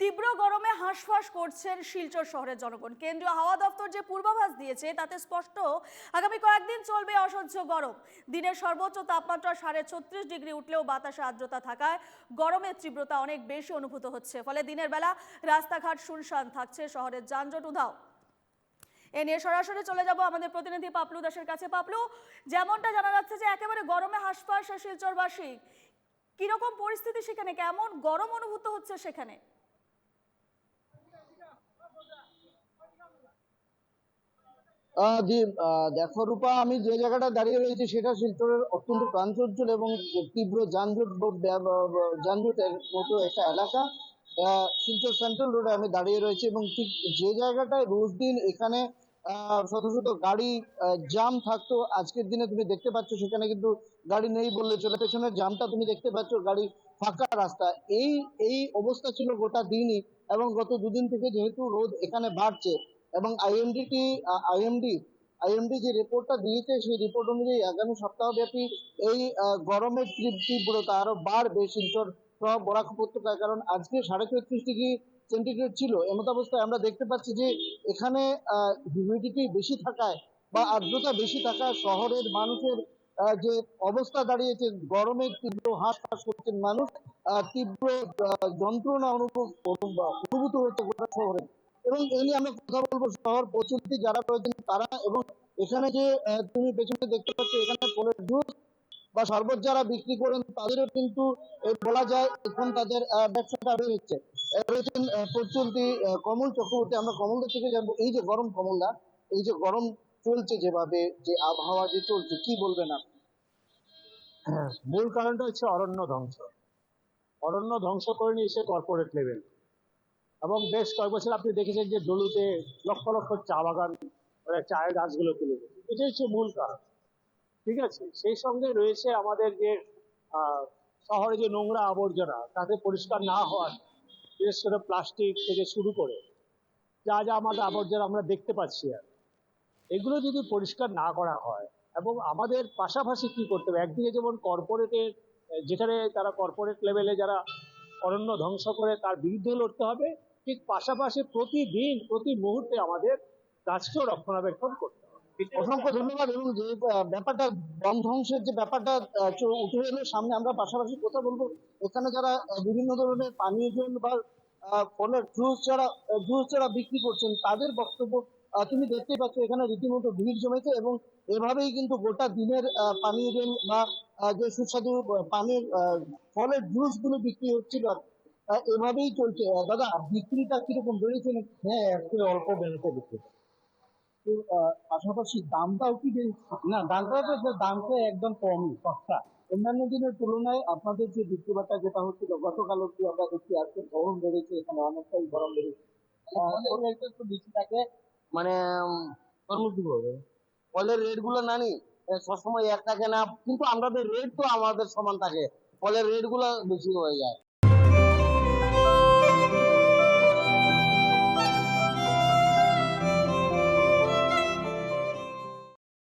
তীব্র গরমে হাঁসফাঁস করছেন শিলচর শহরের জনগণ। কেন্দ্রীয় হাওয়া দপ্তর যে পূর্বাভাস দিয়েছে তাতে স্পষ্ট আগামী কয়েকদিন চলবে অসহ্য গরম। দিনের সর্বোচ্চ তাপমাত্রা 36.5 ডিগ্রি উঠলেও বাতাসে আর্দ্রতা থাকায় গরমের তীব্রতা অনেক বেশি অনুভূত হচ্ছে। ফলে দিনের বেলা রাস্তাঘাট শুনশান থাকছে, শহরের যানজট উধাও। এ নিয়ে সরাসরি চলে যাব আমাদের প্রতিনিধি পাপলু দাসের কাছে। পাপলু, যেমনটা জানা যাচ্ছে যে একেবারে গরমে হাঁসফাঁস শিলচরবাসী, কিরকম পরিস্থিতি সেখানে, কেমন গরম অনুভূত হচ্ছে সেখানে? জি, দেখো রূপা, আমি যে জায়গাটা দাঁড়িয়ে রয়েছি সেটা শিলচরের অত্যন্ত প্রাণচঞ্চল এবং তীব্র যানজটের মতো একটা এলাকা। শিলচর সেন্ট্রাল রোডে আমি দাঁড়িয়ে রয়েছি এবং ঠিক যে জায়গাটায় রোজ দিন এখানে শত শত গাড়ি জ্যাম থাকতো, আজকের দিনে তুমি দেখতে পাচ্ছ সেখানে কিন্তু গাড়ি নেই বললে চলে। পেছনের জ্যামটা তুমি দেখতে পাচ্ছ, গাড়ি ফাঁকা রাস্তা। এই এই অবস্থা ছিল গোটা দিনই, এবং গত দুদিন থেকে যেহেতু রোদ এখানে বাড়ছে এবং আইএমডি যে রিপোর্টটা দিয়েছে সেই রিপোর্ট অনুযায়ী আগামী সপ্তাহব্যাপী এই গরমের তীব্রতা আরো বাড়বে শিলচর সহ বরাক উপত্যকায়। কারণ আজকে 33.5 ডিগ্রি সেন্টিগ্রেড ছিল। এমত অবস্থায় আমরা দেখতে পাচ্ছি যে এখানে হিউমিডিটি বেশি থাকায় বা আর্দ্রতা বেশি থাকায় শহরের মানুষের যে অবস্থা দাঁড়িয়েছে, গরমে তীব্র হাঁসফাঁস করছেন মানুষ, তীব্র যন্ত্রণা অনুভূত হচ্ছে গোটা শহরে। এবং এই নিয়ে আমরা কথা বলবো শহর প্রচলিত যারা রয়েছেন তারা, এবং এখানে যে তুমি পেছনে দেখতে পাচ্ছ এখানে ফলের জুস বা শরবত যারা বিক্রি করেন তাদেরও কিন্তু বলা যায় এখন তাদের ব্যবসাটা বেড়েছে। রয়েছেন প্রচলিত কমল চক্রবর্তী। আমরা কমলদের থেকে জানবো, এই যে গরম, কমলদা, এই যে গরম চলছে, যেভাবে যে আবহাওয়া যে চলছে, কি বলবেন আপনি? মূল কারণটা হচ্ছে অরণ্য ধ্বংস করে নিয়েছে কর্পোরেট লেভেল। এবং বেশ কয়েক বছর আপনি দেখেছেন যে ডলুতে লক্ষ লক্ষ চা বাগান, চায়ের গাছগুলো তুলে গেছে। এটাই হচ্ছে মূল কারণ। ঠিক আছে, সেই সঙ্গে রয়েছে আমাদের যে শহরে যে নোংরা আবর্জনা তাতে পরিষ্কার না হওয়ার, বিশেষ করে প্লাস্টিক থেকে শুরু করে যা যা আমাদের আবর্জনা আমরা দেখতে পাচ্ছি, আর এগুলো যদি পরিষ্কার না করা হয়, এবং আমাদের পাশাপাশি কি করতে হবে, একদিকে যেমন কর্পোরেটের, যেখানে তারা কর্পোরেট লেভেলে যারা অরণ্য ধ্বংস করে তার বিরুদ্ধে লড়তে হবে, ঠিক পাশাপাশি প্রতিদিন প্রতি মুহূর্তে আমাদের গাছকেও রক্ষণাবেক্ষণ করতে হবে। অসংখ্য ধন্যবাদ। এবং যে ব্যাপারটা বন ধ্বংসের যে ব্যাপারটা উঠে এলো সামনে, আমরা পাশাপাশি কথা বলবো এখানে যারা বিভিন্ন ধরনের পানীয় জল বা ফলের জুস যারা বিক্রি করছেন তাদের বক্তব্য। তুমি দেখতেই পাচ্ছ এখানে রীতিমতো ভিড় জমেছে, এবং এভাবেই কিন্তু গোটা দিনের পানীয় জল বা যে সুস্বাদু পানির ফলের জুস গুলো বিক্রি হচ্ছিল এভাবেই চলছে। দাদা, বিক্রিটা কিরকম বেড়েছে? হ্যাঁ, একটু অল্প বেড়েছে বিক্রি। পাশাপাশি দামটাও কি না, দামটা একদম কমই, সস্তা। অন্যান্য দিনের তুলনায় আপনাদের যে বিক্রি বাট্টা যেটা হচ্ছিল গতকাল অব্দি আমরা দেখছি, আজকে গরম বেড়েছে, এখানে অনেকটাই গরম বেড়েছে। একটু বেশি থাকে, মানে তরমুজ কি বলবে, ফলের রেট গুলো নানি সবসময় এক থাকে না, কিন্তু আমাদের রেট তো আমাদের সমান থাকে, ফলের রেট গুলো বেশি হয়ে যায়।